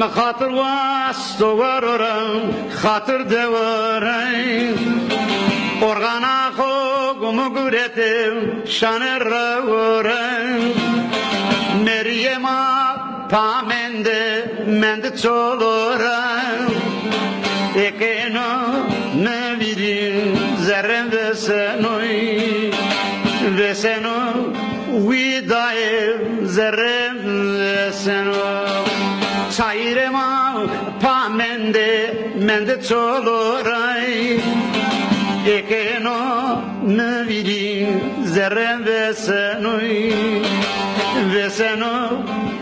خاطر واستوارم خاطر دورم organa kogumu güretim şanı ravorem Meryem'a pamende mende çolorem Ekeno ne virin zerrem ve seno vidayem zerrem ve seno Çayrema pamende mende çolorem Ekeno ne virin zerrem ve seno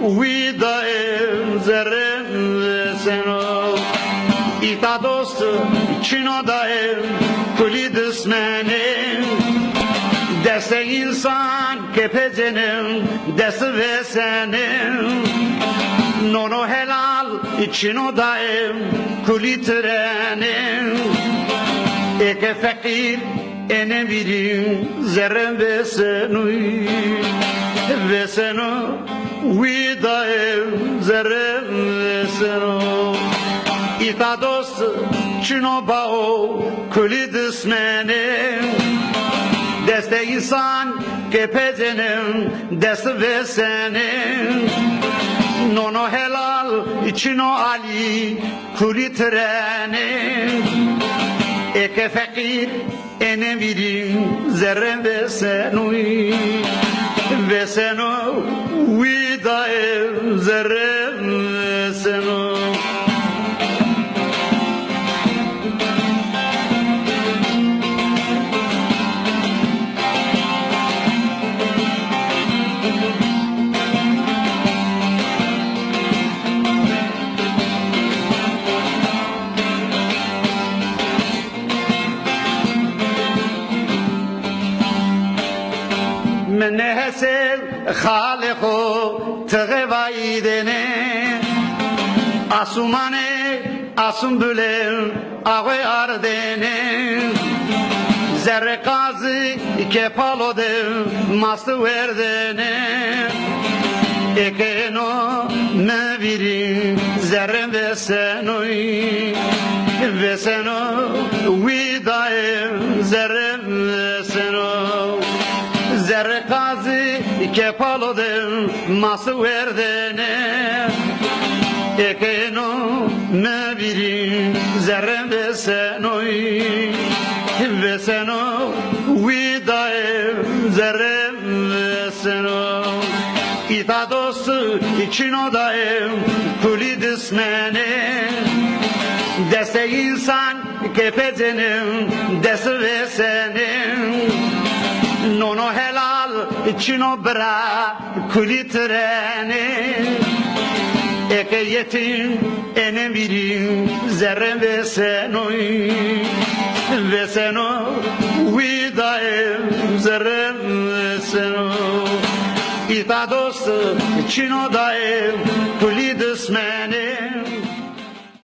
vidayem zerrem ve seno İta dostu çino daim kuli düşmenim Deste insan kepecenim desti ve senim Nono helal çino daim kuli trenim Eke fakir ene birim zerrem ve senu vidayem zerrem ve senu İta dost çino bao kuli düşmenim Deste insan kepecenim desti ve senim Nono helal çino ali kuli trenim Eke fakir ene birim zerrem ve senu vidayem zerrem ve senu من هسل خالقو تغوایدنه آسمانه آسم بلن آغای آردنه زرقازی که پالو ده ماست وردنه اکنو نبیریم زرم و سنو ویدایم زرم و سنو Zerrekazi kepalodım ması verdene Ekeno ne birim zerrem ve seno vidayem zerrem ve seno İta dostu içino daim kuli düşmene Deste insan kepecenim desti ve senim Nono helal çino bra kuli treni Eke yetim ene birim zerrem ve seno vidayem zerrem ve seno İta dostu çino daim kuli düşmeni